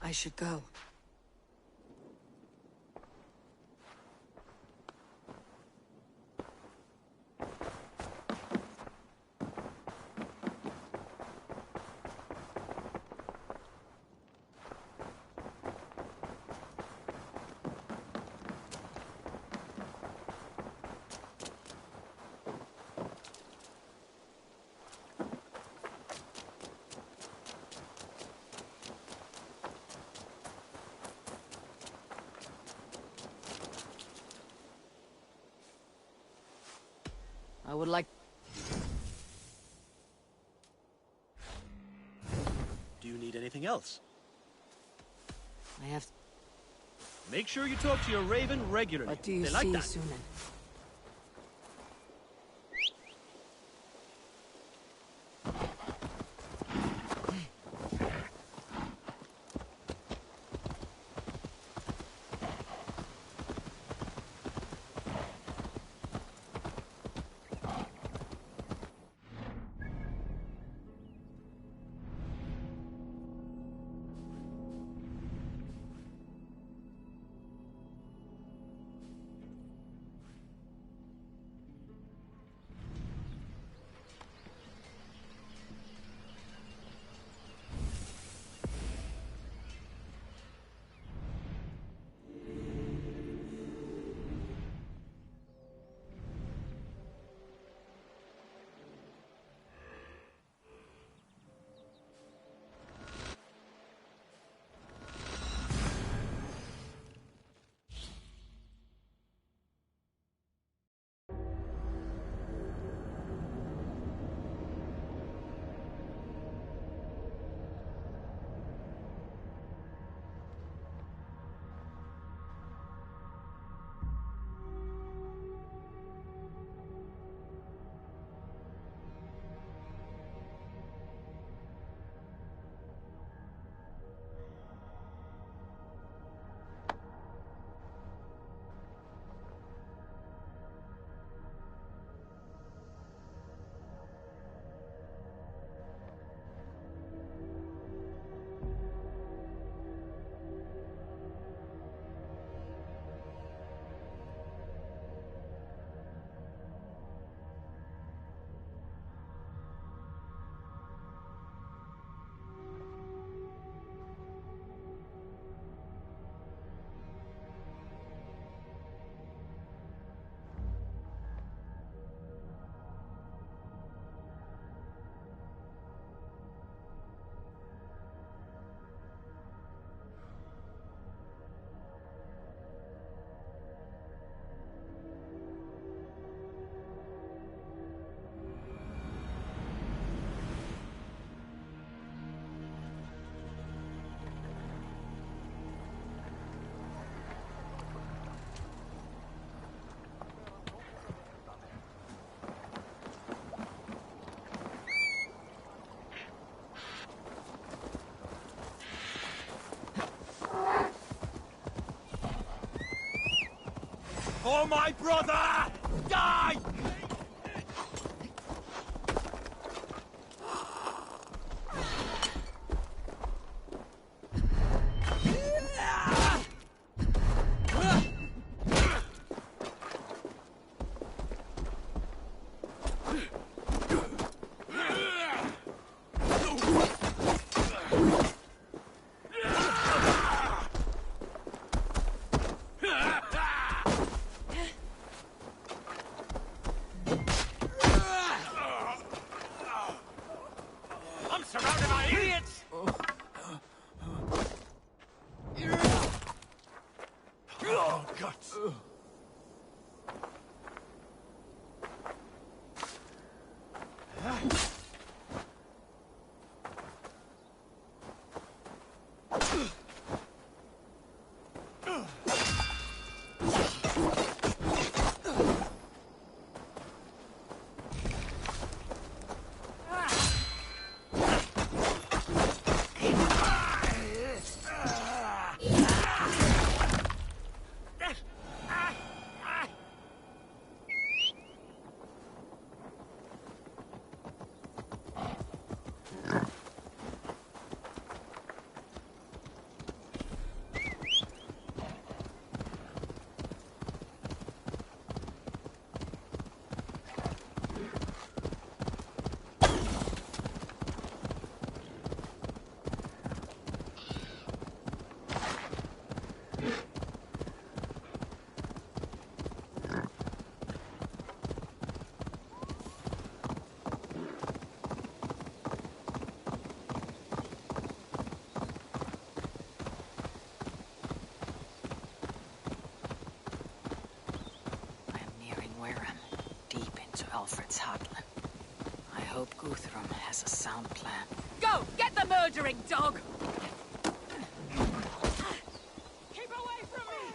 I should go. I would like... Do you need anything else? I have... Make sure you talk to your raven regularly. What do you They like see, that. Sunan? For my brother! Die! Surrounded by idiots! Oh, guts! Guthrum has a sound plan. Go! Get the murdering dog! Keep away from me!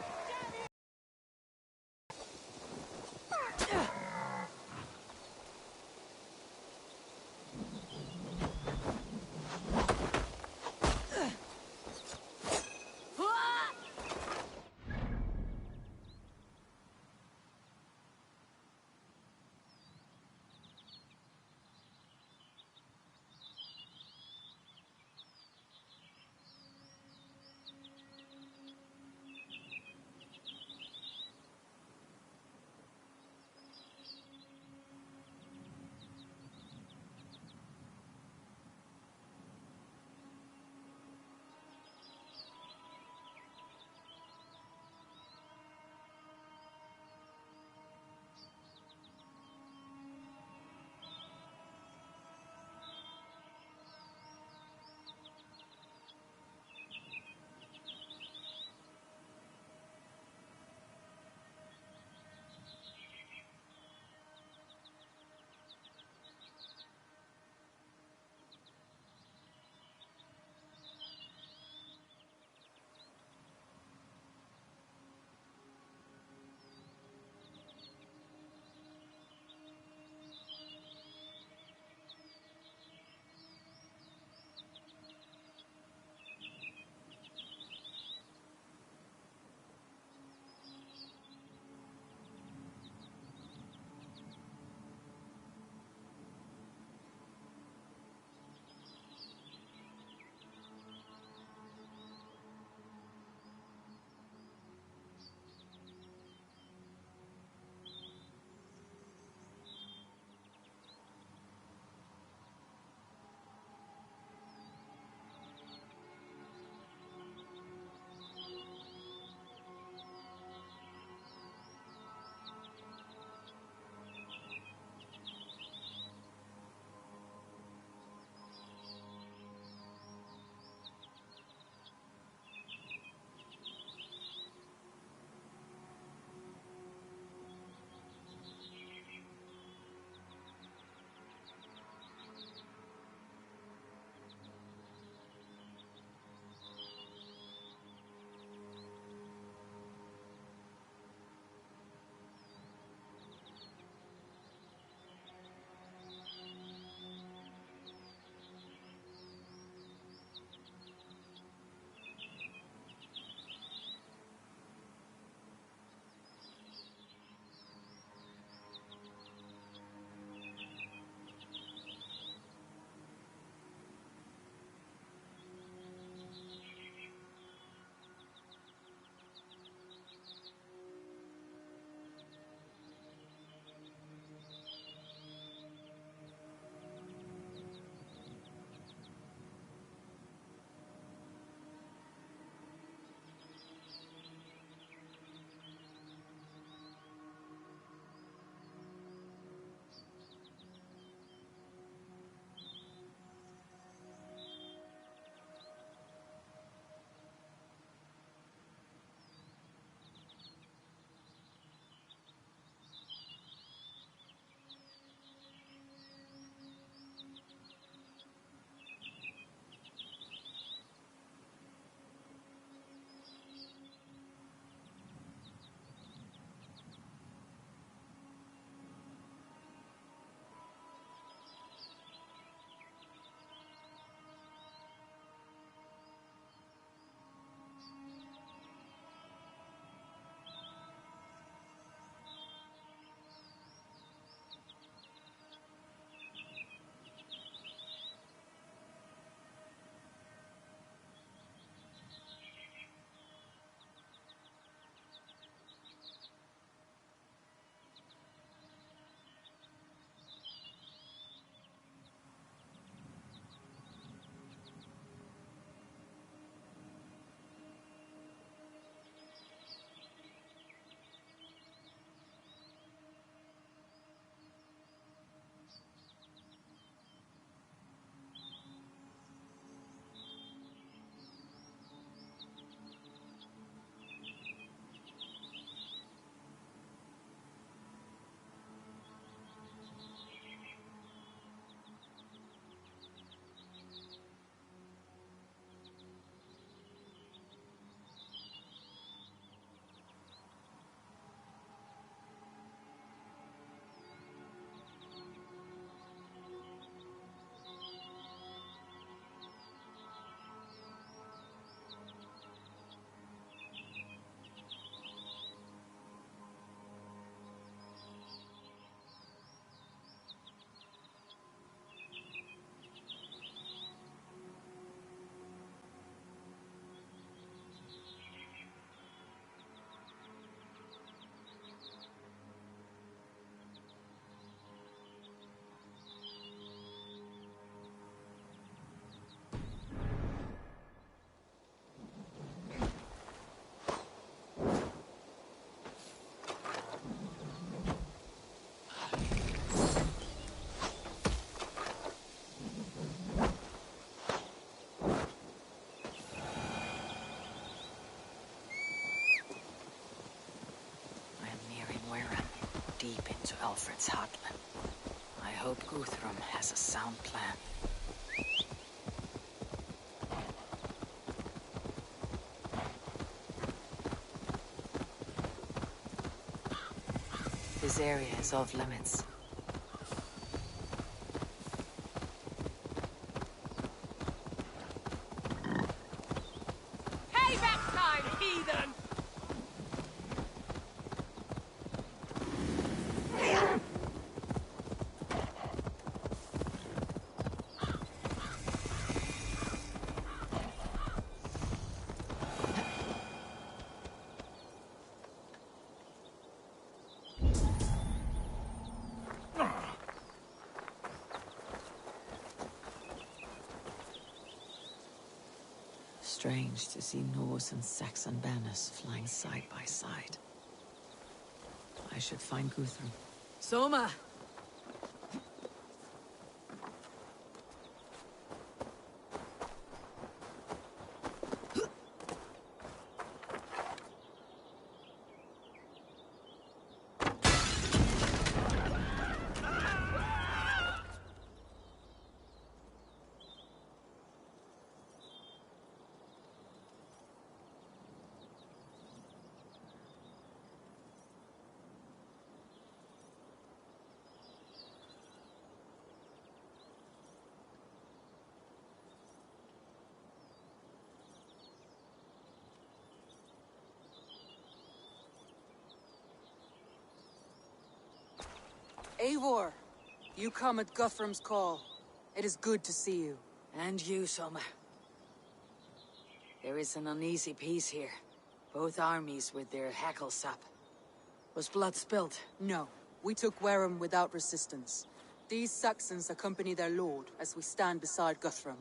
Alfred's heartland. I hope Guthrum has a sound plan. This area is off limits. Payback time, heathen! Strange to see Norse and Saxon banners flying side by side. I should find Guthrum. Soma! Eivor, you come at Guthrum's call. It is good to see you. And you, Soma. There is an uneasy peace here. Both armies with their hackles up. Was blood spilled? No, we took Wareham without resistance. These Saxons accompany their lord as we stand beside Guthrum.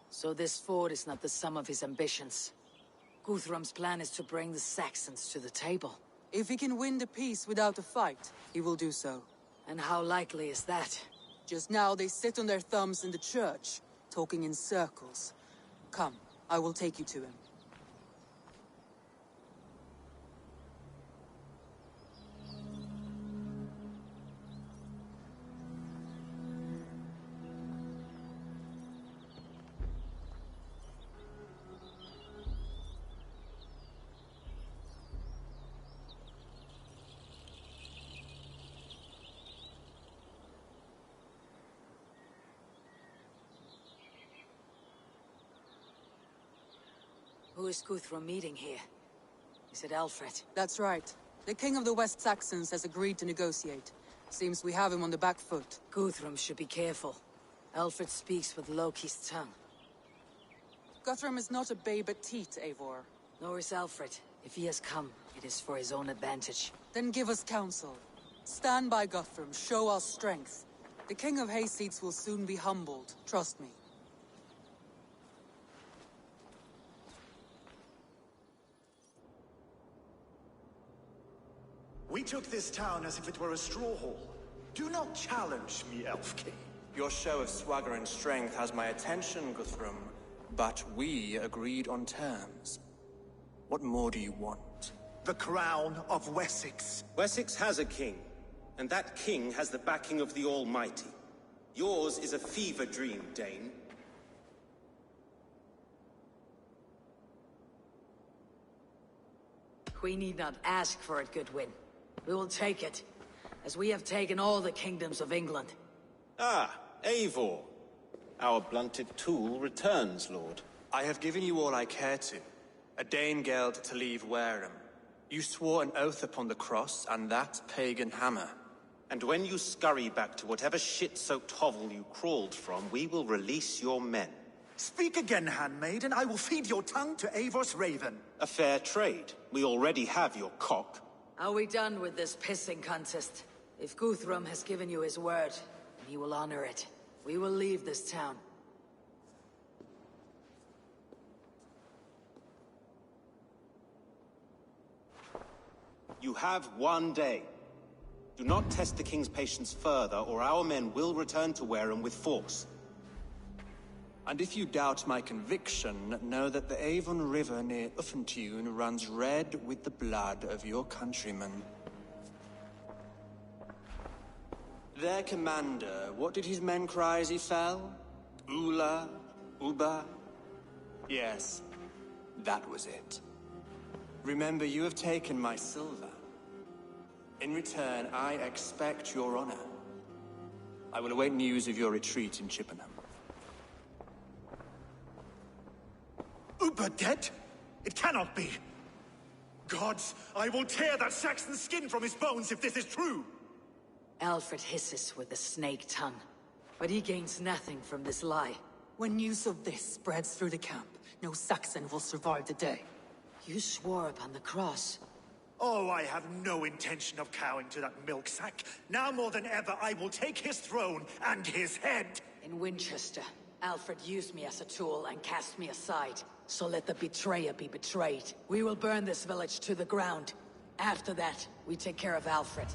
So this fort is not the sum of his ambitions. Guthrum's plan is to bring the Saxons to the table. If he can win the peace without a fight, he will do so. And how likely is that? Just now they sit on their thumbs in the church, talking in circles. Come, I will take you to him. Who is Guthrum meeting here? Is it Alfred? That's right. The king of the West Saxons has agreed to negotiate. Seems we have him on the back foot. Guthrum should be careful. Alfred speaks with Loki's tongue. Guthrum is not a babe at teat, Eivor. Nor is Alfred. If he has come, it is for his own advantage. Then give us counsel. Stand by Guthrum, show our strength. The king of Hayseeds will soon be humbled, trust me. We took this town as if it were a straw hall. Do not challenge me, Elf King. Your show of swagger and strength has my attention, Guthrum. But we agreed on terms. What more do you want? The crown of Wessex. Wessex has a king, and that king has the backing of the Almighty. Yours is a fever dream, Dane. We need not ask for it, Goodwin. We will take it, as we have taken all the kingdoms of England. Ah, Eivor. Our blunted tool returns, Lord. I have given you all I care to. A Danegeld to leave Wareham. You swore an oath upon the cross, and that pagan hammer. And when you scurry back to whatever shit-soaked hovel you crawled from, we will release your men. Speak again, handmaid, and I will feed your tongue to Eivor's raven. A fair trade. We already have your cock. Are we done with this pissing contest? If Guthrum has given you his word, and he will honor it, we will leave this town. You have 1 day. Do not test the king's patience further, or our men will return to Wareham with force. And if you doubt my conviction, know that the Avon River near Uffentune runs red with the blood of your countrymen. Their commander, what did his men cry as he fell? Ula? Uba? Yes, that was it. Remember, you have taken my silver. In return, I expect your honor. I will await news of your retreat in Chippenham. Uber dead? It cannot be! Gods, I will tear that Saxon's skin from his bones if this is true! Alfred hisses with the snake tongue, but he gains nothing from this lie. When news of this spreads through the camp, no Saxon will survive the day. You swore upon the cross. Oh, I have no intention of cowing to that milk sack. Now more than ever, I will take his throne and his head! In Winchester, Alfred used me as a tool and cast me aside. So let the betrayer be betrayed. We will burn this village to the ground. After that, we take care of Alfred.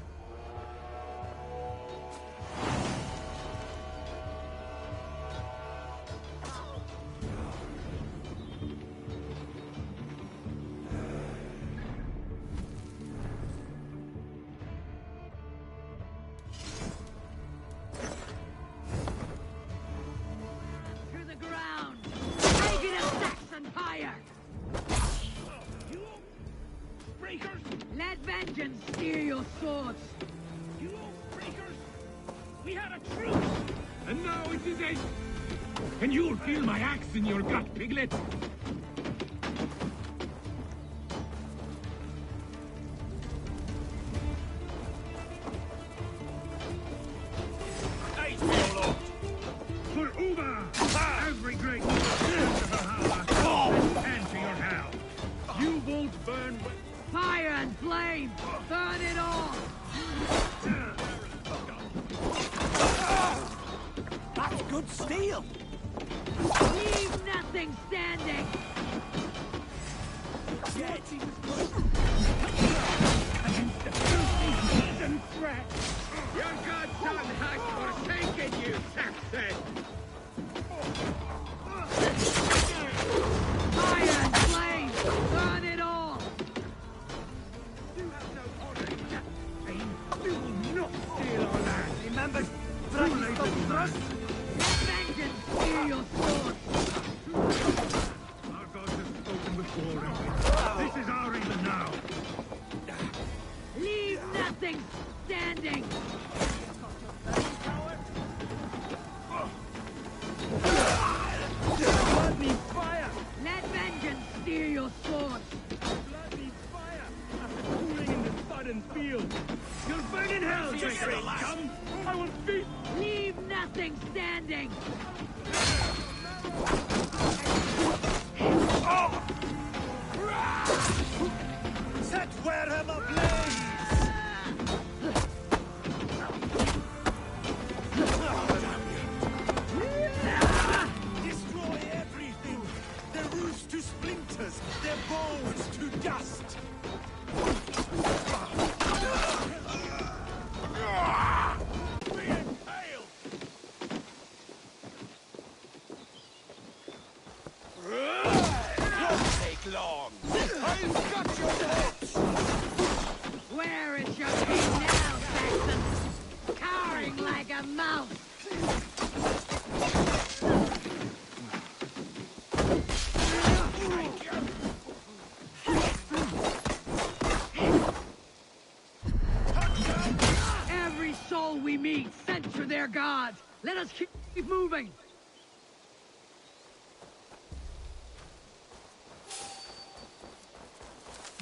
Let vengeance steer your swords! You old breakers! We had a truce! And now it is end! And you'll feel my axe in your gut, piglet! Hey, Lord! For Uber! Every great Valhalla! And to your hell! You won't burn... Fire and flame! Burn it all! That's good steel! Leave nothing standing! Against the filthy heathen threat! Your godson has forsaken you, Saxon! Fire and flame! Burn it all! You have no honor in that fame. You will not steal our land! Remember, Too late to thrust! Let vengeance steer your swords! Our gods have spoken before, and this is our even now! Leave nothing standing! blood needs fire! Let vengeance steer your swords! Blood needs fire! After cooling in the sodden field! You'll burn in hell, traitor! Come! I will feast! Leave nothing standing! Set Wareham ablaze! Destroy everything! Their roofs to splinters, their bones to dust! Be impaled! Won't take long! I've got your hopes! Where is your king now, Saxon? Cowering like a mouse! Every soul we meet, censure their gods! Let us keep moving!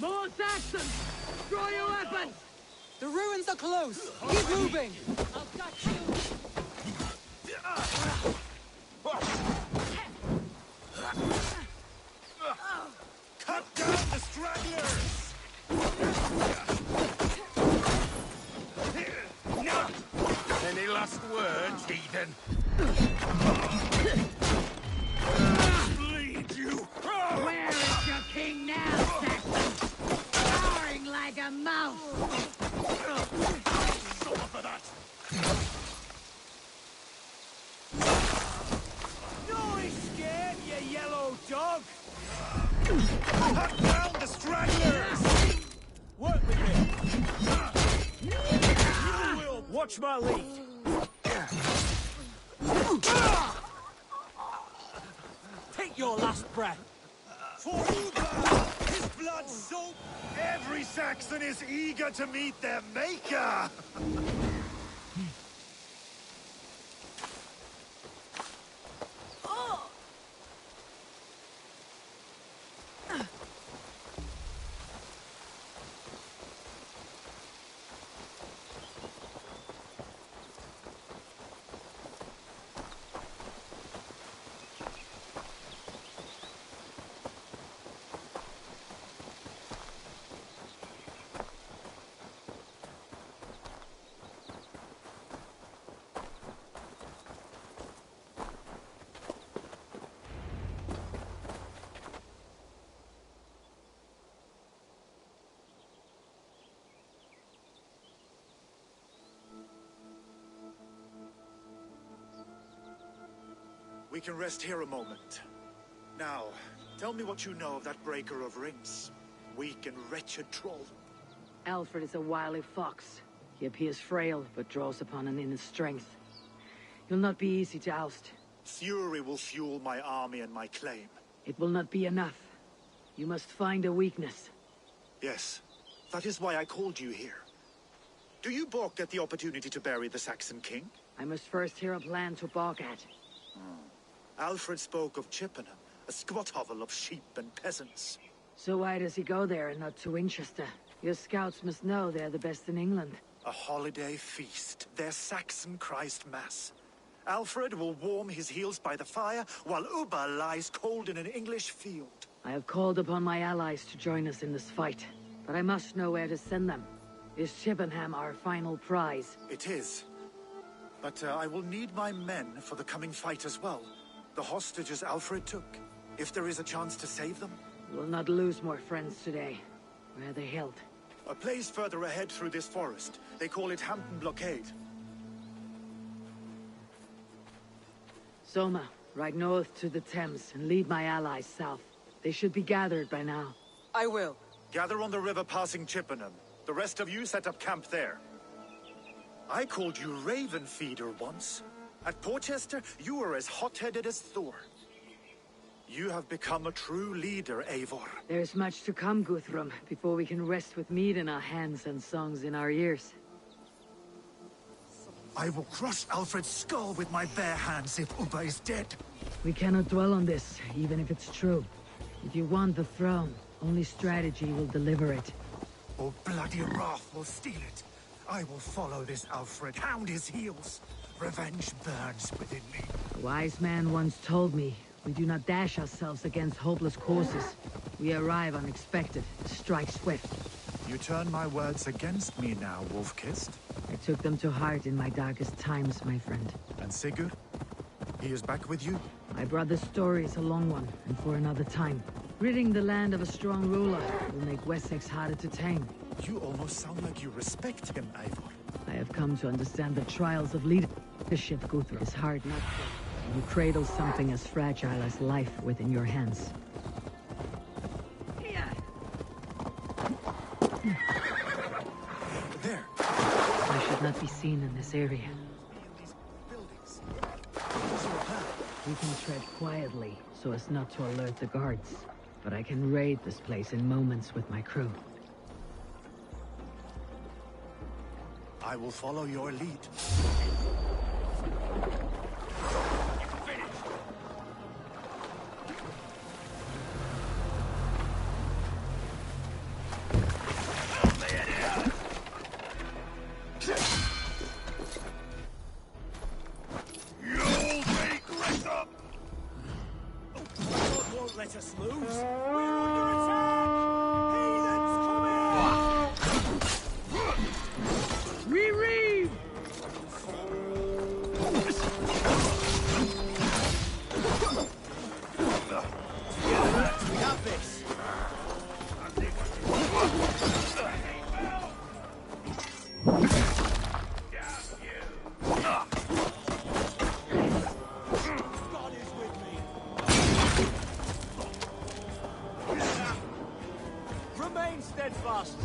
More Saxons! Draw your weapons! The ruins are close! Keep moving! I've got you! Cut down the stragglers! Any last words, heathen? Bleed you! Where is your king now, Saxon? Cowering like a mouse! Suffer that! No scared, you yellow dog! Cut down the stragglers! Work with me! You will Watch my lead. Take your last breath. For Uber! His blood so... Every Saxon is eager to meet their maker! We can rest here a moment. Now, tell me what you know of that breaker of rings. Weak and wretched troll. Alfred is a wily fox. He appears frail, but draws upon an inner strength. He'll not be easy to oust. Fury will fuel my army and my claim. It will not be enough. You must find a weakness. Yes, that is why I called you here. Do you balk at the opportunity to bury the Saxon king? I must first hear a plan to balk at. Alfred spoke of Chippenham, a squat hovel of sheep and peasants. So why does he go there and not to Winchester? Your scouts must know they're the best in England. A holiday feast, their Saxon Christ Mass. Alfred will warm his heels by the fire, while Uba lies cold in an English field. I have called upon my allies to join us in this fight, but I must know where to send them. Is Chippenham our final prize? It is. But I will need my men for the coming fight as well. The hostages Alfred took. If there is a chance to save them. We'll not lose more friends today. Where are they held? A place further ahead through this forest. They call it Hampton Blockade. Soma, ride north to the Thames and lead my allies south. They should be gathered by now. I will. Gather on the river passing Chippenham. The rest of you set up camp there. I called you Raven Feeder once. At Porchester, you were as hot-headed as Thor. You have become a true leader, Eivor. There's much to come, Guthrum, before we can rest with meat in our hands and songs in our ears. I will crush Alfred's skull with my bare hands if Uba is dead. We cannot dwell on this, even if it's true. If you want the throne, only strategy will deliver it. Or bloody wrath will steal it. I will follow this Alfred, hound his heels. Revenge burns within me. A wise man once told me, we do not dash ourselves against hopeless courses. We arrive unexpected, strike swift. You turn my words against me now, Wolf-Kissed. I took them to heart in my darkest times, my friend. And Sigurd? He is back with you? My brother's story is a long one, and for another time. Ridding the land of a strong ruler will make Wessex harder to tame. You almost sound like you respect him, Eivor. I have come to understand the trials of leadership, Guthrum. It's hard not to. You cradle something as fragile as life within your hands. There. I should not be seen in this area. We can tread quietly, so as not to alert the guards. But I can raid this place in moments with my crew. I will follow your lead. Let us lose. We're under attack! Heathens coming! We read! We have this. God is with me. Remain steadfast.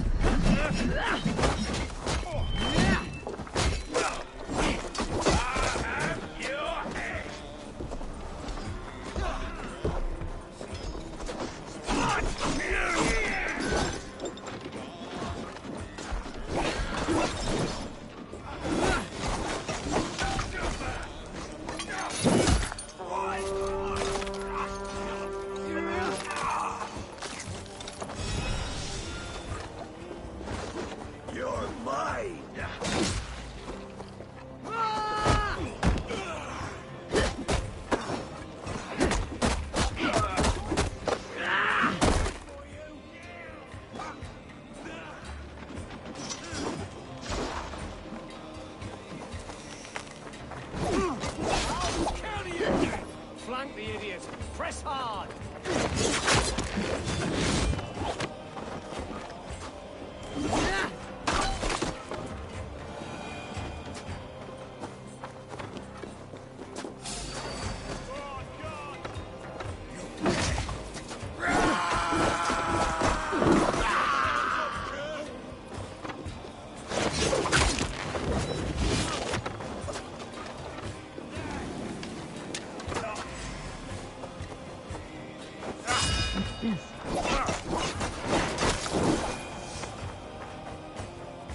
Yes.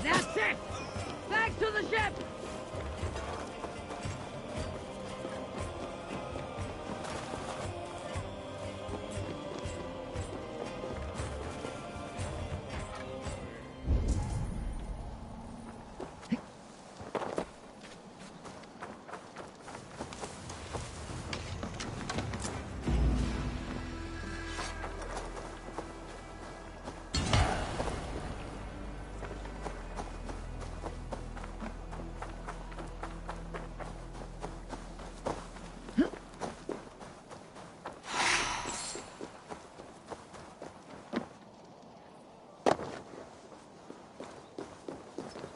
That's it! Back to the ship!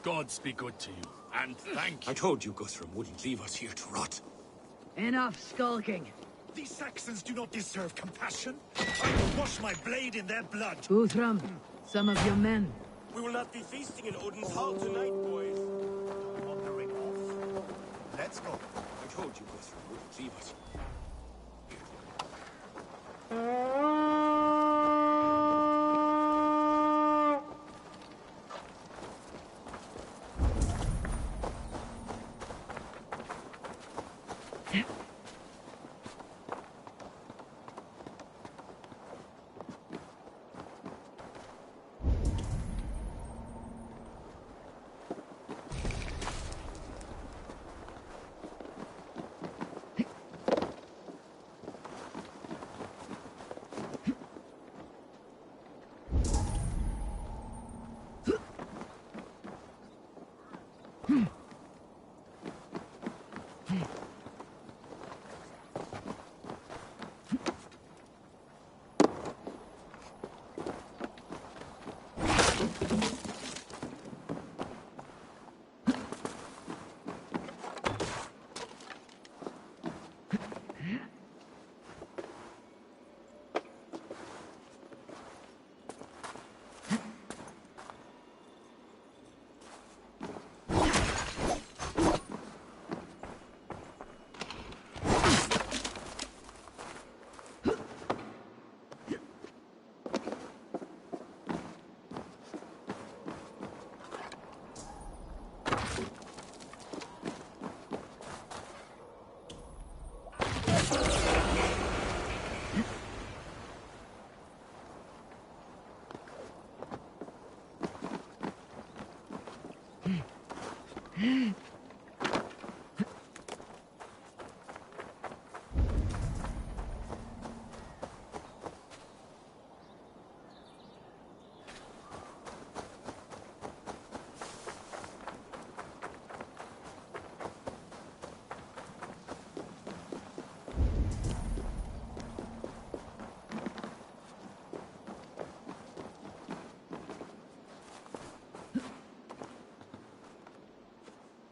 Gods be good to you, and thank you. I told you Guthrum wouldn't leave us here to rot. Enough skulking. These Saxons do not deserve compassion. I will wash my blade in their blood. Guthrum, some of your men. We will not be feasting in Odin's hall tonight, boys. Wandering off. Let's go. I told you Guthrum wouldn't leave us.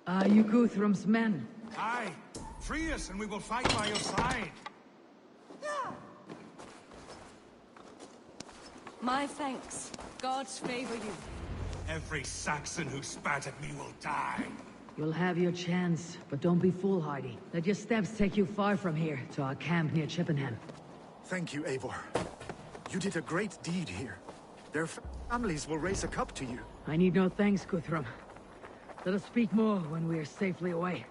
Are you Guthrum's men? Aye. Free us and we will fight by your side. My thanks. Gods favor you. Every Saxon who spat at me will die. You'll have your chance, but don't be foolhardy. Let your steps take you far from here, to our camp near Chippenham. Thank you, Eivor. You did a great deed here. Their families will raise a cup to you. I need no thanks, Guthrum. Let us speak more when we are safely away.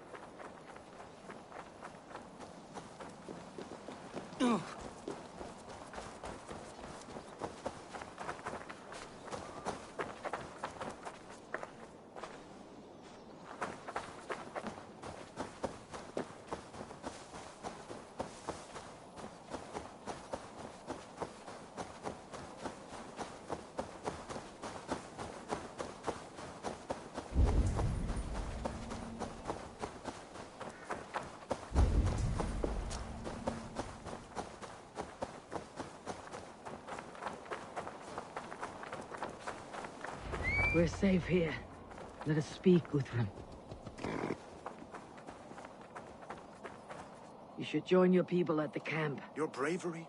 We're safe here. Let us speak, Guthrum. You should join your people at the camp. Your bravery,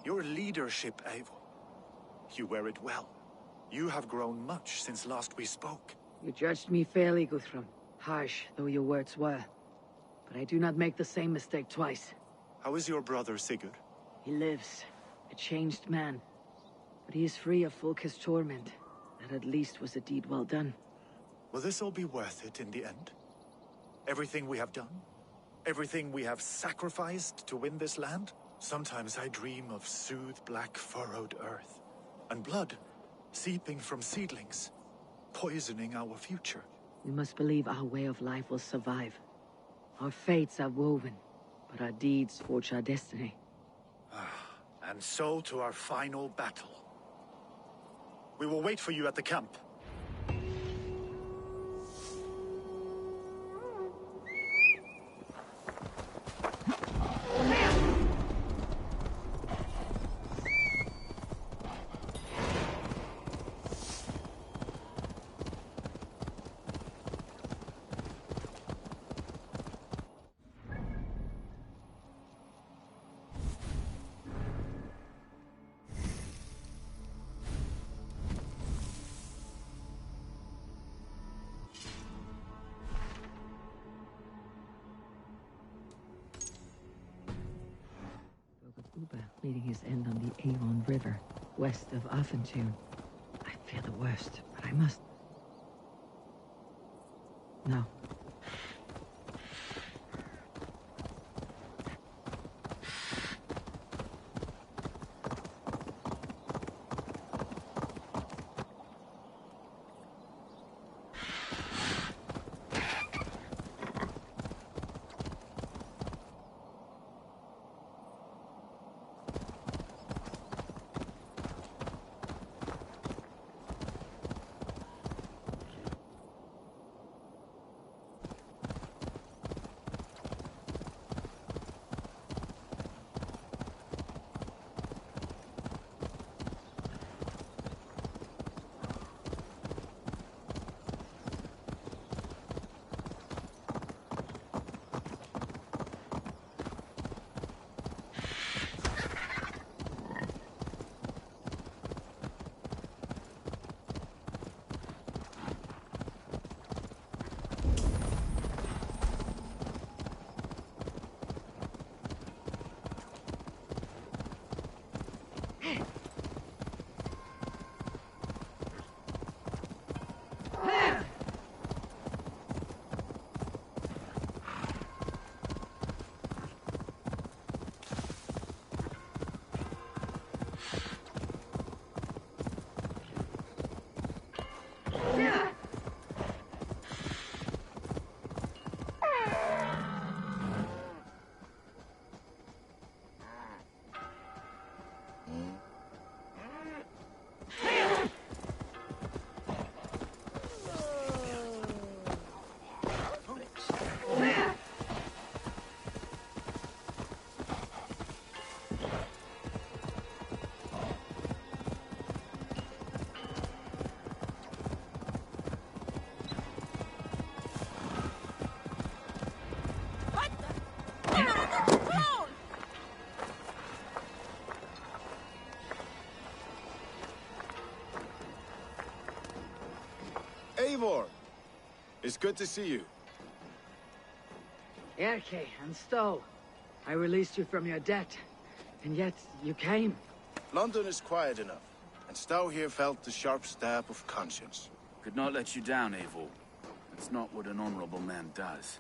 your leadership, Eivor. You wear it well. You have grown much since last we spoke. You judged me fairly, Guthrum. Harsh though your words were. But I do not make the same mistake twice. How is your brother, Sigurd? He lives. a changed man. But he is free of Fulka's torment. That at least was a deed well done. Will this all be worth it in the end? Everything we have done? Everything we have sacrificed to win this land? Sometimes I dream of soothed black furrowed earth, and blood seeping from seedlings, poisoning our future. We must believe our way of life will survive. Our fates are woven, but our deeds forge our destiny. And so to our final battle. We will wait for you at the camp. Uba meeting his end on the Avon River, west of Affentune. I fear the worst, but I must... No. Eivor! It's good to see you. Erke and Stowe, I released you from your debt, and yet you came. London is quiet enough, and Stowe here felt the sharp stab of conscience. Could not let you down, Eivor. It's not what an honorable man does.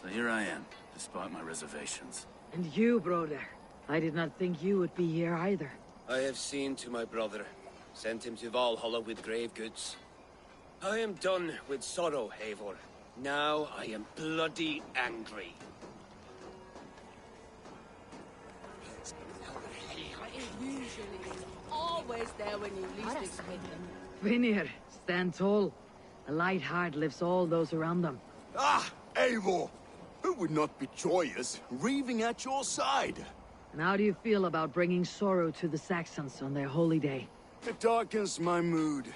So here I am, despite my reservations. And you, brother. I did not think you would be here either. I have seen to my brother. Sent him to Valhalla with grave goods. I am done with sorrow, Eivor. Now I am bloody angry. Usually is always there when you least expect them. Vinir, stand tall. A light heart lifts all those around them. Ah, Eivor! Who would not be joyous, raving at your side? And how do you feel about bringing sorrow to the Saxons on their holy day? It darkens my mood.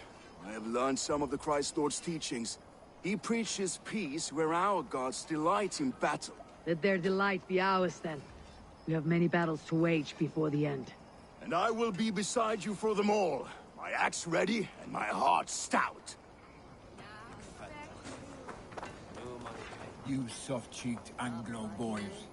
I have learned some of the Christ Lord's teachings. He preaches peace where our gods delight in battle. Let their delight be ours, then. We have many battles to wage before the end. And I will be beside you for them all. My axe ready and my heart stout. You soft-cheeked Anglo boys.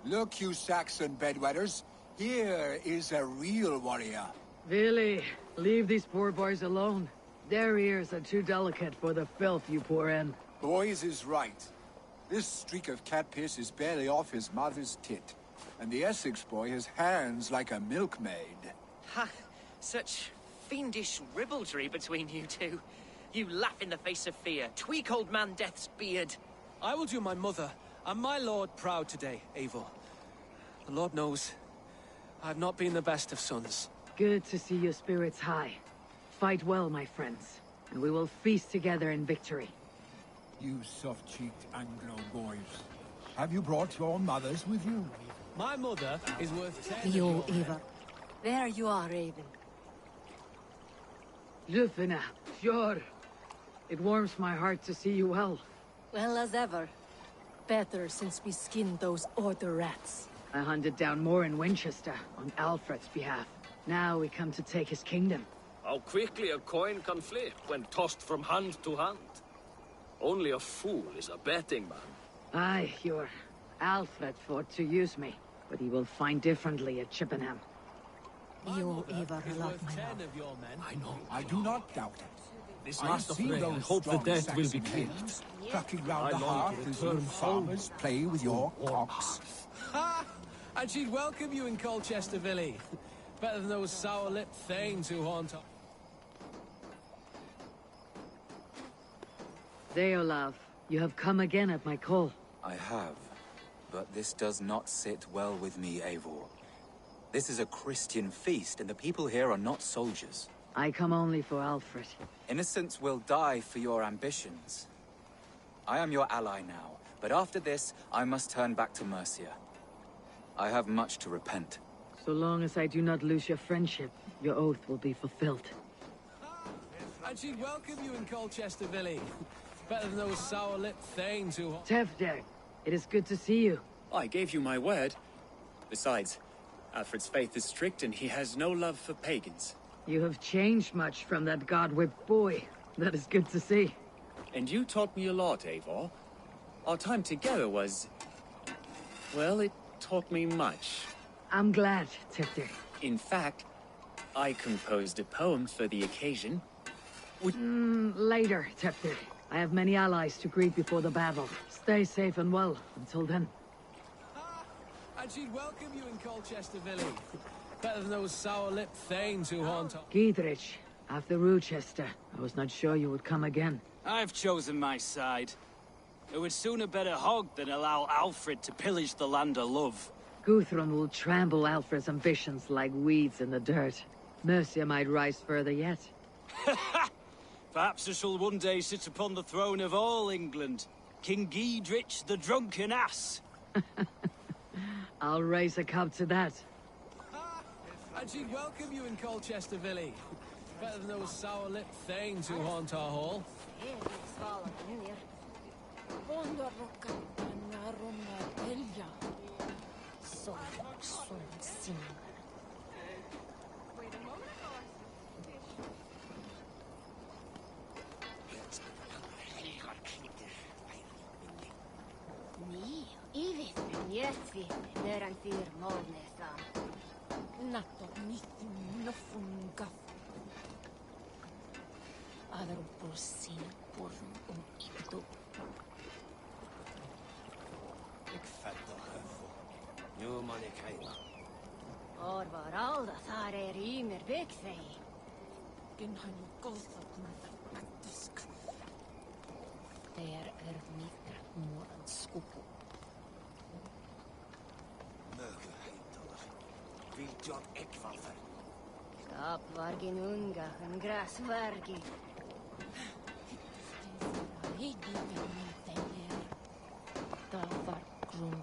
Look, you Saxon bedwetters. Here is a real warrior. Really, leave these poor boys alone. Their ears are too delicate for the filth you pour in. Boys is right. This streak of cat piss is barely off his mother's tit. And the Essex boy has hands like a milkmaid. Ha! Such fiendish ribaldry between you two. You laugh in the face of fear, tweak old man Death's beard. I will do my mother and my lord proud today, Eivor. The Lord knows, I've not been the best of sons. Good to see your spirits high. Fight well, my friends, and we will feast together in victory. You soft-cheeked Anglo boys. Have you brought your mothers with you? My mother is worth 10 You, Eivor. There you are, Raven. Lufina, sure. It warms my heart to see you well. Well as ever. Better since we skinned those Order rats. I hunted down more in Winchester on Alfred's behalf. Now we come to take his kingdom. How quickly a coin can flip when tossed from hand to hand. Only a fool is a betting man. Aye, your Alfred fought to use me, but he will find differently at Chippenham. You, Eivor, love my love. I know. I do not doubt it. This I last of see rain, those hope the strong death will be Saxon clear. kings clucking round I the long hearth to as you return farmers play with your cocks. Ha! And she'd welcome you in Colchester Valley. Better than those sour-lipped thanes who haunt her. Deolav, you have come again at my call. I have, but this does not sit well with me, Eivor. This is a Christian feast, and the people here are not soldiers. I come only for Alfred. Innocents will die for your ambitions. I am your ally now, but after this, I must turn back to Mercia. I have much to repent. So long as I do not lose your friendship, your oath will be fulfilled. And she'd welcome you in Colchester Valley. Better than those sour-lipped thanes who... Tevder, it is good to see you. I gave you my word. Besides, Alfred's faith is strict and he has no love for pagans. You have changed much from that god-whipped boy. That is good to see. And you taught me a lot, Eivor. Our time together was... well, it taught me much. I'm glad, Tevder. In fact, I composed a poem for the occasion. Later, Tevder. I have many allies to greet before the battle. Stay safe and well until then. And she'd welcome you in Colchester Valley. Better than those sour-lipped thanes who haunt her. Giedrich, after Rochester, I was not sure you would come again. I've chosen my side. It would sooner bet a hog than allow Alfred to pillage the land of love. Guthrum will trample Alfred's ambitions like weeds in the dirt. Mercia might rise further yet. Perhaps I shall one day sit upon the throne of all England. King Giedrich the drunken ass. I'll raise a cup to that. And she'd welcome you in Colchester Valley. Better than those sour-lipped thanes who haunt our hall. Niin, Ivis, Jötvi, meidän firmolneesaan. Natto mittin noffun gaff. Averu pulssin purun ittu. Ik fattar höfo. Nu man är kajma. Orvar alda saare riimer beksei. Kenhan kolsatun kattusk. Der mitra muodan skupu. Möge heitolla. Vill jag ekvalfer? Skapvargin unga, en gräsvargi. Heiditen teller. Tavar kron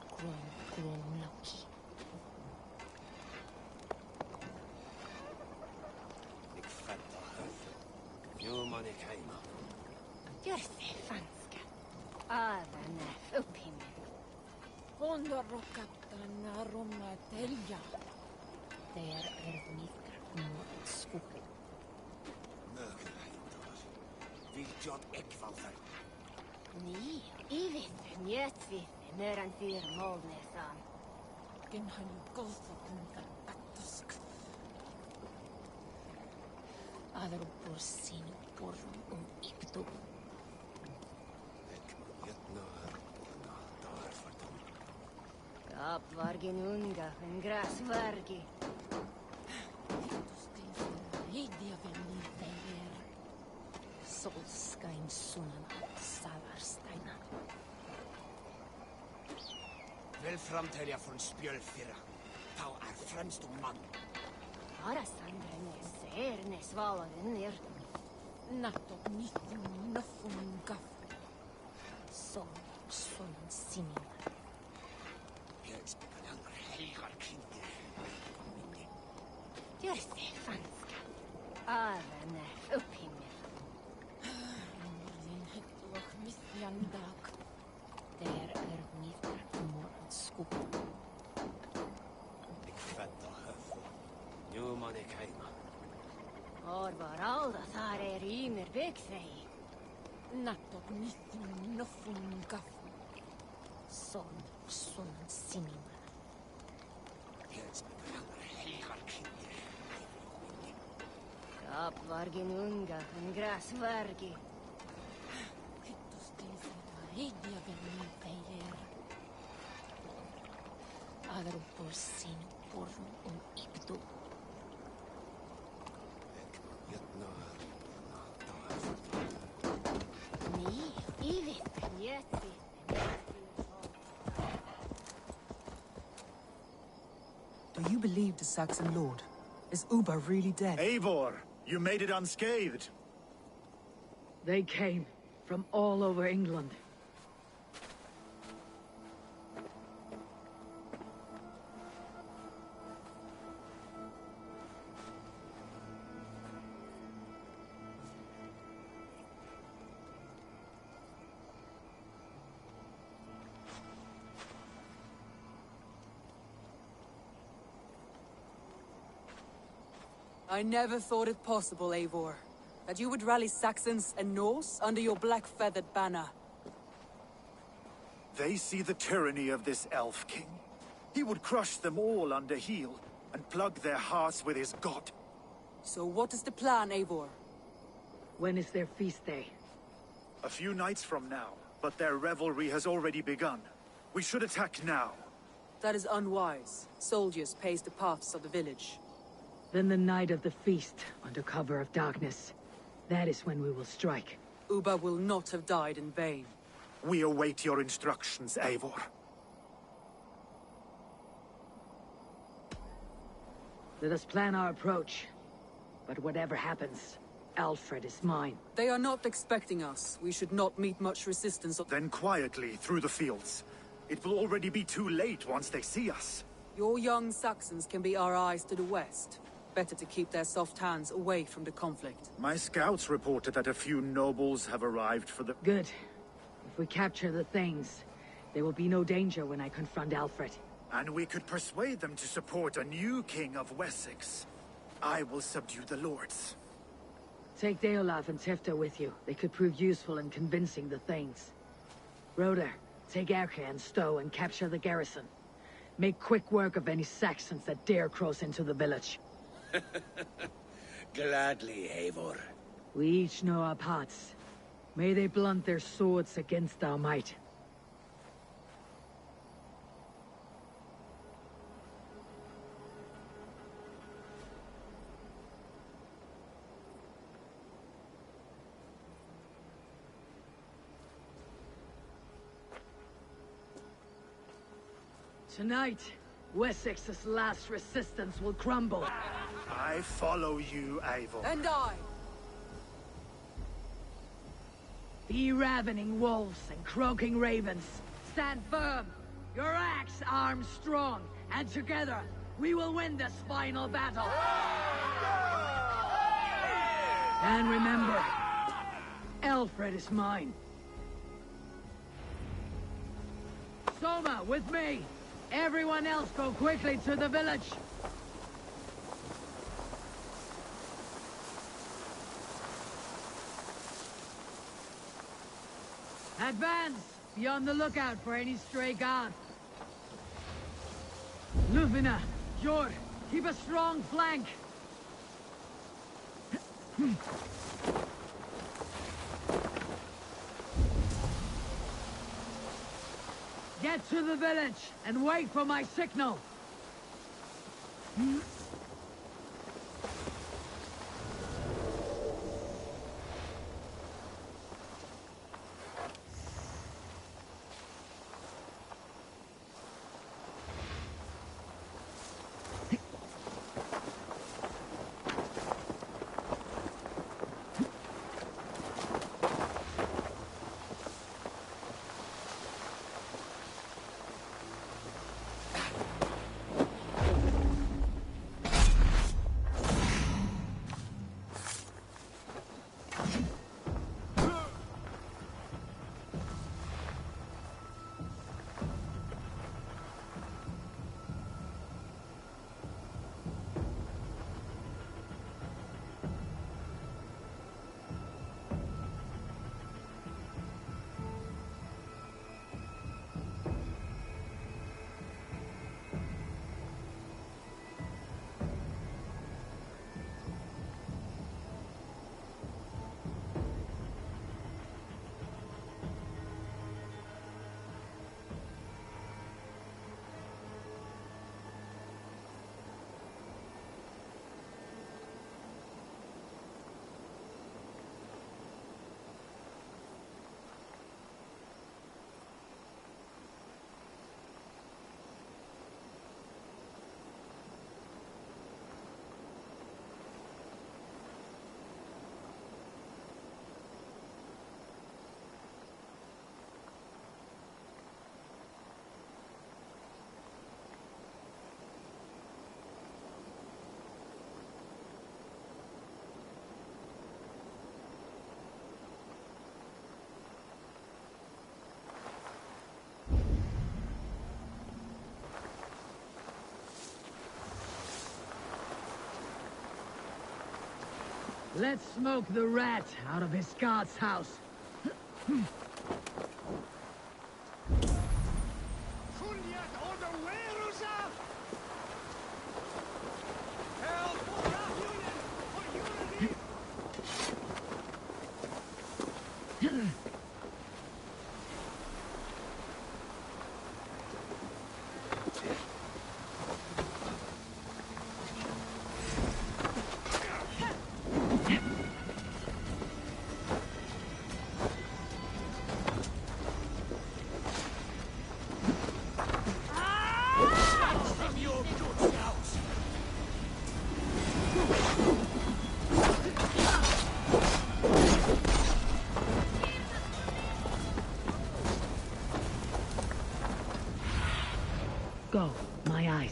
Ik fattar höfo. Nu man är kajma. Gör sig fanska. Avänä upphimmel. Hondarokaptana rumma telja. Der mitra muodan skupu. Möge heitolla. Vill jag ekvalfer? Niin, Ivis, Jötvi, meidän firmolneesaan. Kenhan kolsatun kattusk. Adaro porcino porrum ictu. Kap vargin unga en gras vargi. Idia veni teir. Solskain sunan salarsteina. Vel framtelja från spjölfira. Tau fremst mann. Arasandrenes ernes valavenir. Natot nithum nofum gaff. Som sunan simin. Jörse fanska. Avene upphimmel. Min hettuak misjandak. Der niftar morgon skop. Ik fetta höfu. Juman ik heima. Var alda thar ymer byggþei. Natot nithum nofum gaff. Som sunan simin. Kap vargin unga en gras vargi. Hittus tilsita idia veni teir. Adro porcino porrum ictu. Ni, ivit, jätti. Do you believe the Saxon lord? Is Uba really dead? Eivor, you made it unscathed. They came from all over England. I never thought it possible, Eivor, that you would rally Saxons and Norse under your black-feathered banner. They see the tyranny of this elf king. He would crush them all under heel and plug their hearts with his god. So what is the plan, Eivor? When is their feast day? A few nights from now, but their revelry has already begun. We should attack now. That is unwise. Soldiers pace the paths of the village. Then the night of the feast, under cover of darkness. That is when we will strike. Uba will not have died in vain. We await your instructions, Eivor. Let us plan our approach. But whatever happens, Alfred is mine. They are not expecting us. We should not meet much resistance. Then quietly through the fields. It will already be too late once they see us. Your young Saxons can be our eyes to the west. Better to keep their soft hands away from the conflict. My scouts reported that a few nobles have arrived for the... Good. If we capture the things, there will be no danger when I confront Alfred. And we could persuade them to support a new king of Wessex. I will subdue the lords. Take Deolaf and Tifta with you. They could prove useful in convincing the things. Roder, take Erke and Stowe and capture the garrison. Make quick work of any Saxons that dare cross into the village. Gladly, Eivor. We each know our parts. May they blunt their swords against our might. Tonight, Wessex's last resistance will crumble. I follow you, Eivor. And I! Be ravening wolves and croaking ravens. Stand firm. Your axe arms strong. And together, we will win this final battle. And remember, Alfred is mine. Soma, with me! Everyone else go quickly to the village! Advance! Be on the lookout for any stray guards. Lufina, Jord, keep a strong flank! to the village and wait for my signal. Let's smoke the rat out of his god's house. Go, my eyes.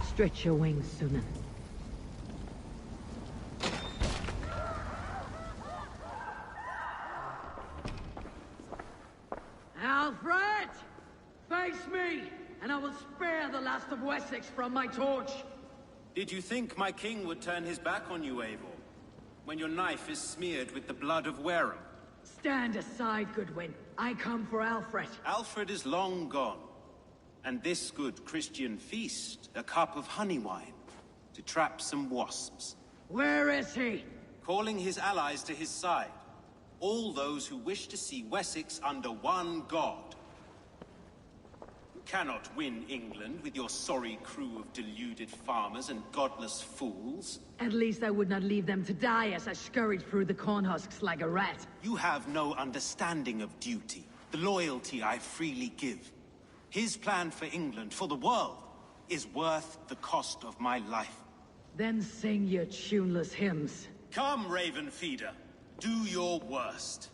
Stretch your wings, Sunan. Alfred! Face me, and I will spare the last of Wessex from my torch. Did you think my king would turn his back on you, Eivor? When your knife is smeared with the blood of Wareham? Stand aside, Goodwin. I come for Alfred. Alfred is long gone. And this good Christian feast, a cup of honey wine, to trap some wasps. Where is he? Calling his allies to his side. All those who wish to see Wessex under one god. You cannot win England with your sorry crew of deluded farmers and godless fools. At least I would not leave them to die as I scurried through the corn husks like a rat. You have no understanding of duty, the loyalty I freely give. His plan for England, for the world, is worth the cost of my life. Then sing your tuneless hymns. Come, Raven Feeder. Do your worst.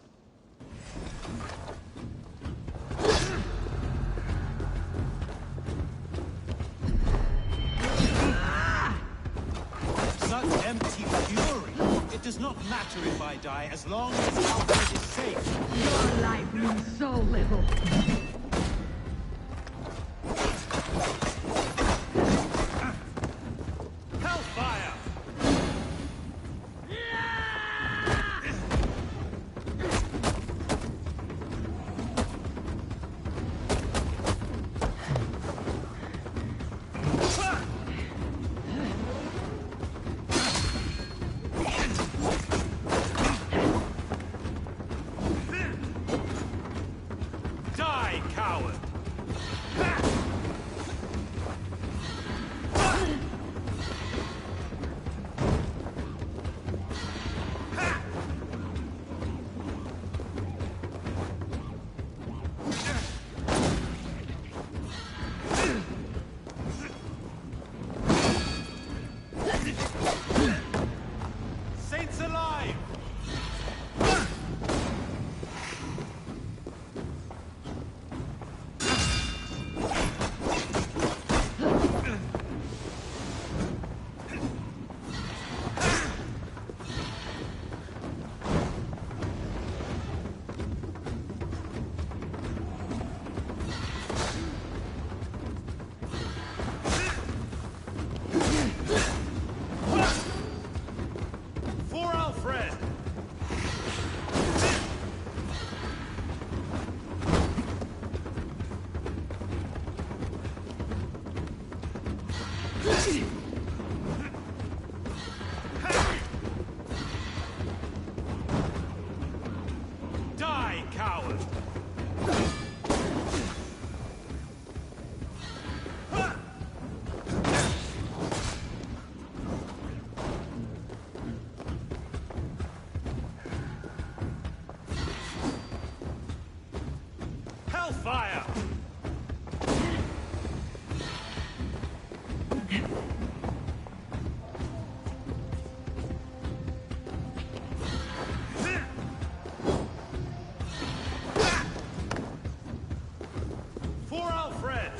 Such empty fury. It does not matter if I die as long as Alfred is safe. Your life means so little. Hellfire! Die, coward! Saints alive! For Alfred! Die, coward! Hellfire! For Alfred!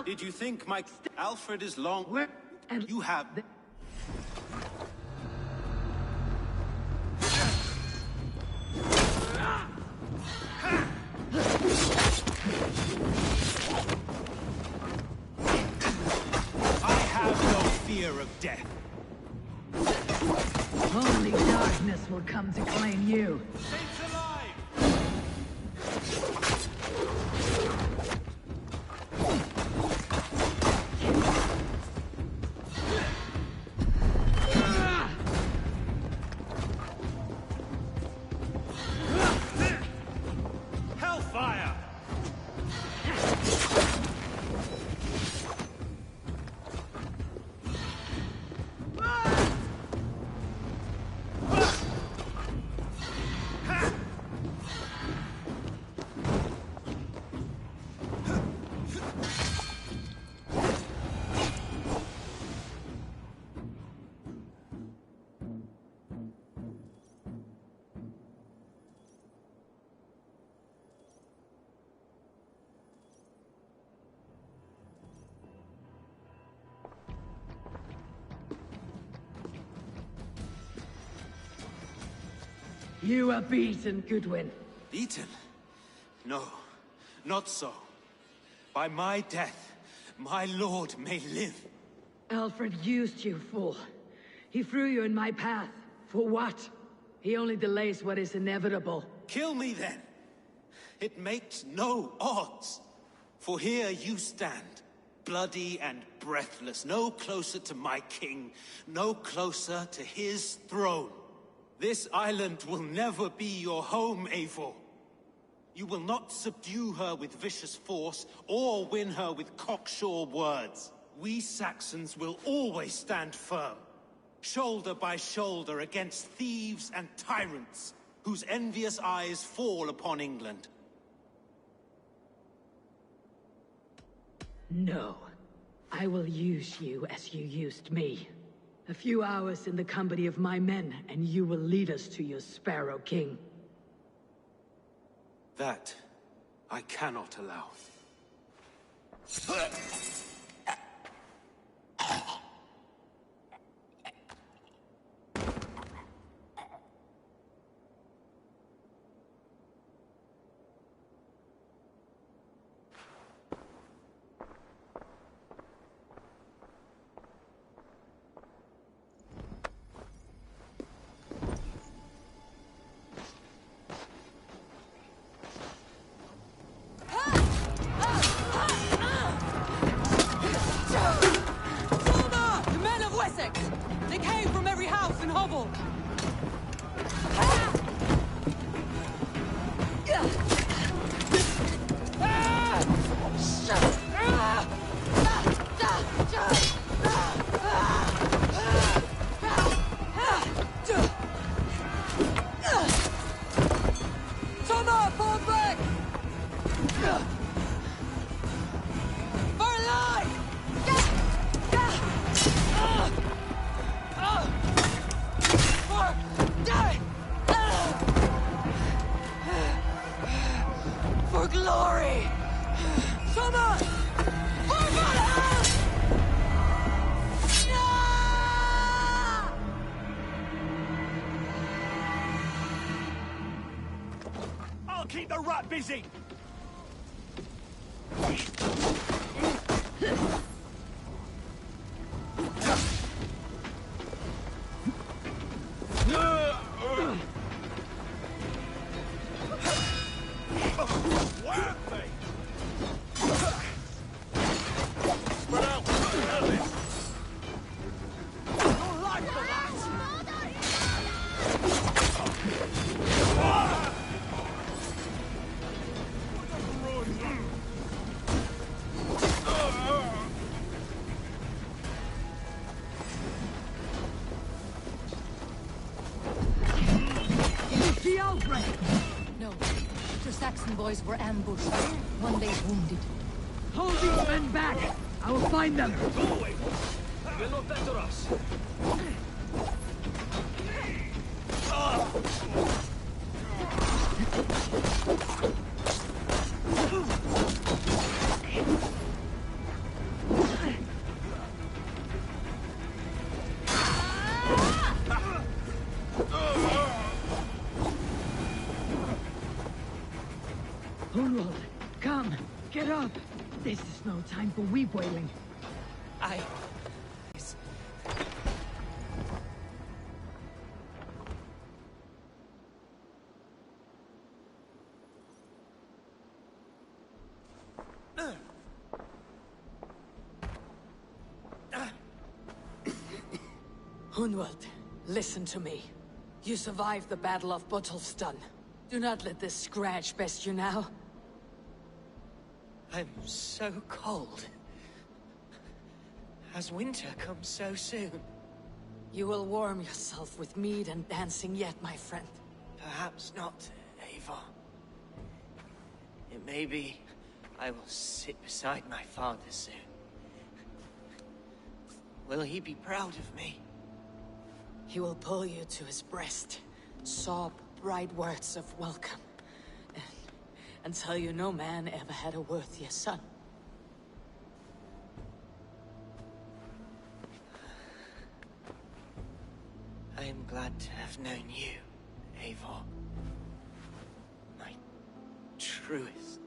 Did you think my... Alfred is long... Where... And you have... I have no fear of death. Only darkness will come to claim you. Saints alive! Hellfire! You are beaten, Goodwin. Beaten? No, not so. By my death, my lord may live. Alfred used you, fool. He threw you in my path. For what? He only delays what is inevitable. Kill me then. It makes no odds. For here you stand, bloody and breathless, no closer to my king, no closer to his throne. This island will never be your home, Eivor. You will not subdue her with vicious force, or win her with cocksure words. We Saxons will always stand firm, shoulder by shoulder against thieves and tyrants, whose envious eyes fall upon England. No. I will use you as you used me. A few hours in the company of my men, and you will lead us to your Sparrow King. That I cannot allow. They came from every house and hovel! Sona, fall back! For life! For glory! Soma! For Valhalla! I'll keep the rat busy! No. The Saxon boys were ambushed. One lays wounded. Hold these men back! I will find them! Go away! You will not enter us! Come, get up. This is no time for weep wailing. Hunwald, listen to me. You survived the Battle of Bottleston. Do not let this scratch best you now. I'm so cold. Has winter come so soon? You will warm yourself with mead and dancing yet, my friend. Perhaps not, Eivor. It may be I will sit beside my father soon. Will he be proud of me? He will pull you to his breast, sob bright words of welcome, and tell you no man ever had a worthier son. I am glad to have known you, Eivor. My truest.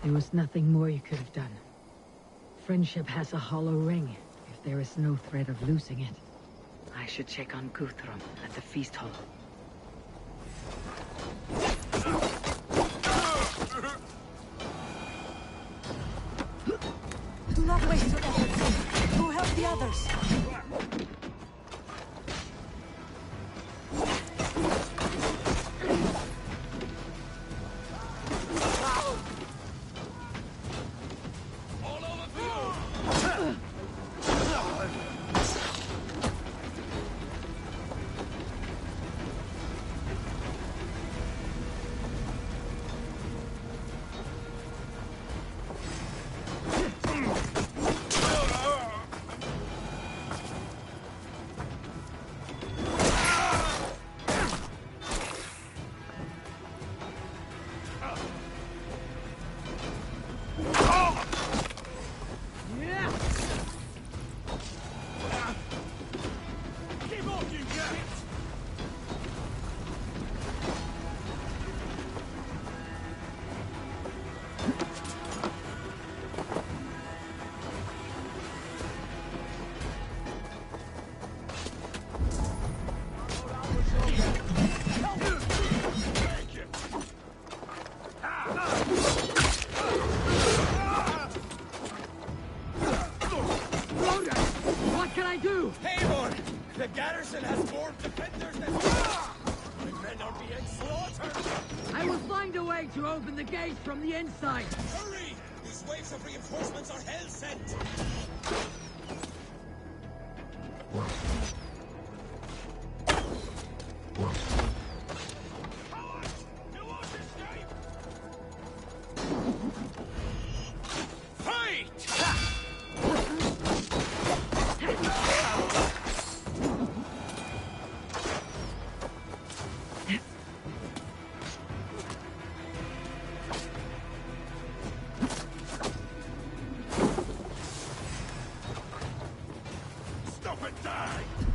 There was nothing more you could have done. Friendship has a hollow ring, if there is no threat of losing it. I should check on Guthrum at the feast hall. Do not waste your efforts. Go help the others. The garrison has more defenders than the men are being slaughtered! I will find a way to open the gate from the inside! Hurry! These waves of reinforcements are hell-sent! Stop and die!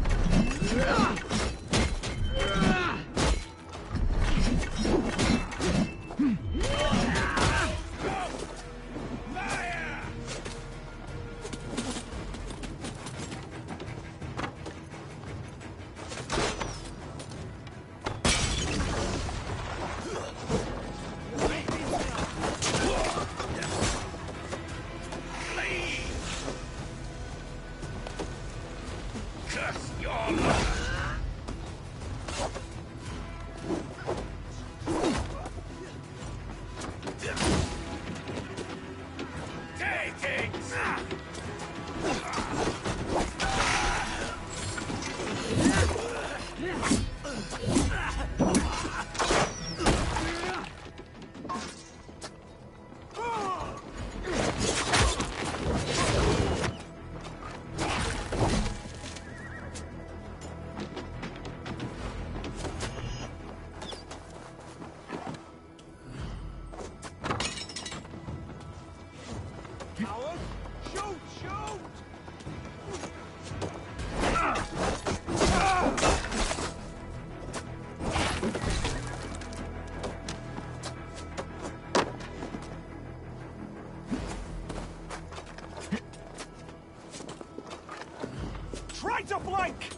strike!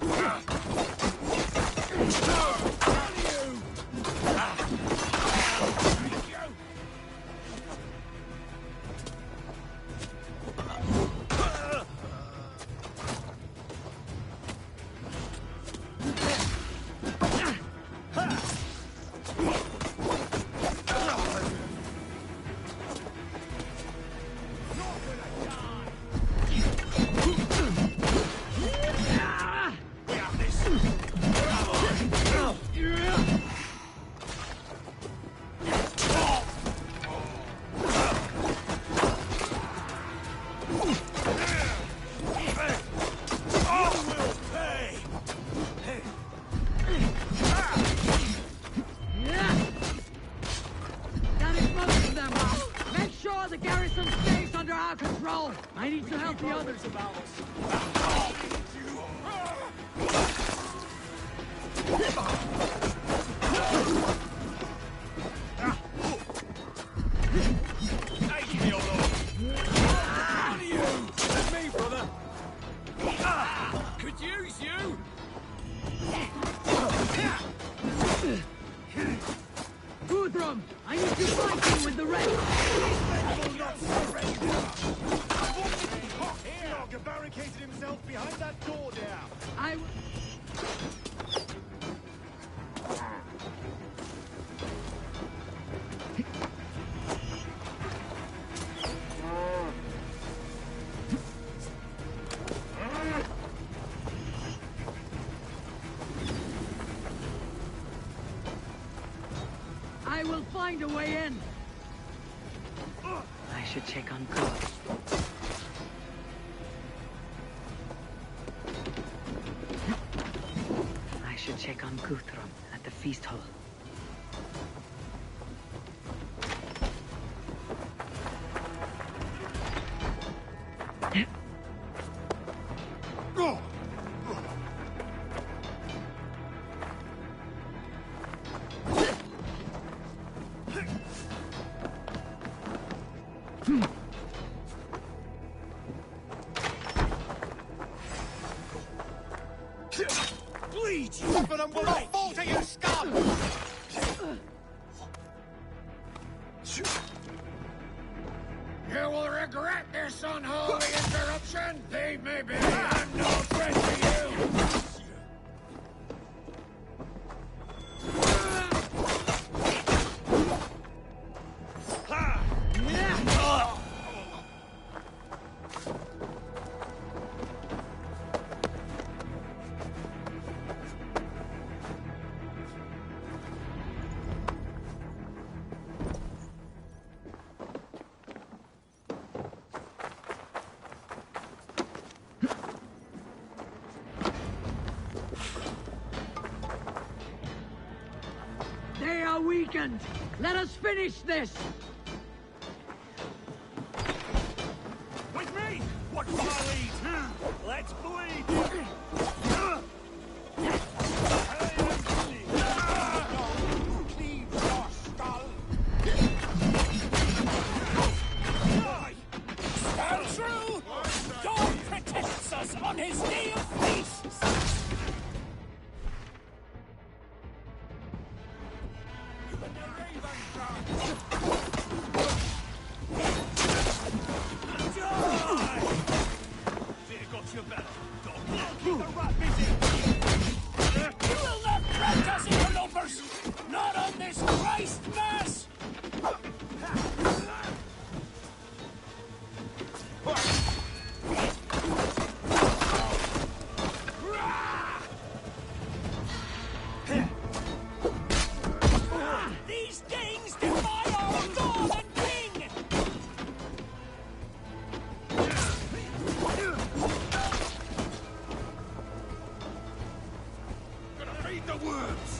That is most of them. Make sure the garrison stays under our control. I need to help the others. Could use you! Guthrum, I need you fighting with the rest. Will not surrender! Heog barricaded himself behind that door there. I will find a way in. I should check on Guth. I should check on Guthrum at the feast hall. Bleed, you! But I'm not fall to you, scum! You will regret this unholy interruption. They may be. I'm no friend to you. They are weakened. Let us finish this. With me! What will I lead? Let's bleed! Cleave your skull. Stand true! God protects us on his day of feasts! Not on this Christ Mass! These things defy our God and King! Gonna feed the worms.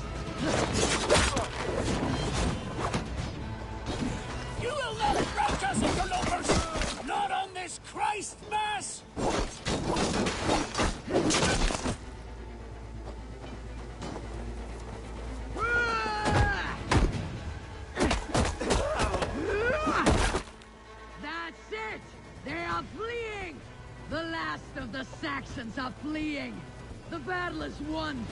You will not rout us, interlopers! Not on this Christ Mass! That's it! They are fleeing! The last of the Saxons are fleeing! The battle is won!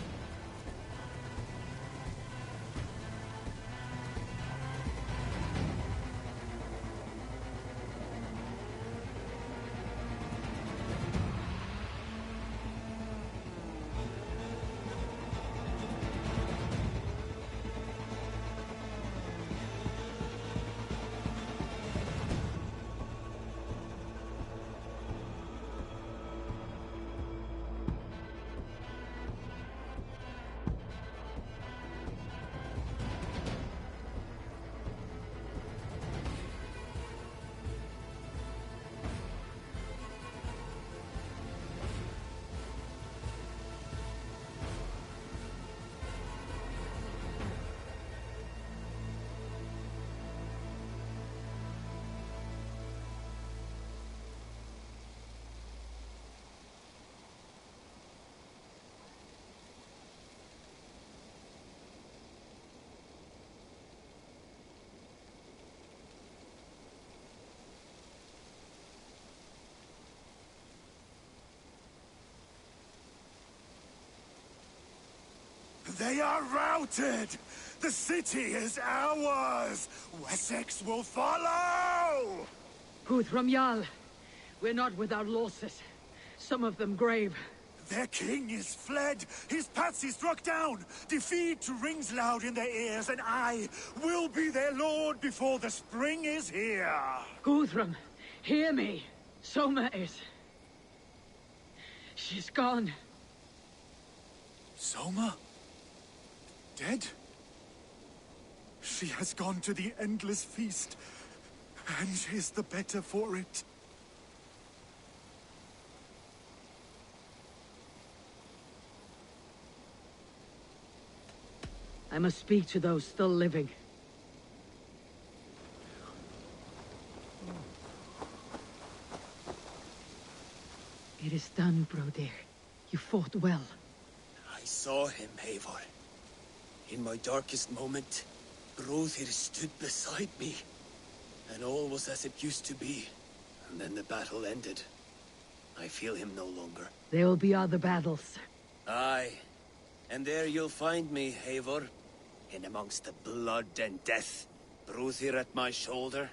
They are routed! The city is ours! Wessex will follow! Guthrum Jarl, we're not without losses. Some of them grave. Their king is fled! His patsy struck down! Defeat rings loud in their ears, and I will be their lord before the spring is here! Guthrum, hear me. Soma is... she's gone. Soma? Dead? She has gone to the endless feast, and is the better for it. I must speak to those still living. It is done, Brodir. You fought well. I saw him, Eivor. In my darkest moment, Brodir stood beside me. And all was as it used to be. And then the battle ended. I feel him no longer. There will be other battles. Aye. And there you'll find me, Eivor. In amongst the blood and death. Brodir at my shoulder.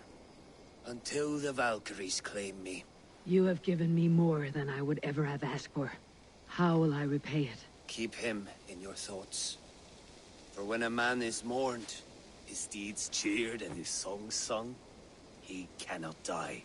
Until the Valkyries claim me. You have given me more than I would ever have asked for. How will I repay it? Keep him in your thoughts. For when a man is mourned, his deeds cheered and his songs sung, he cannot die.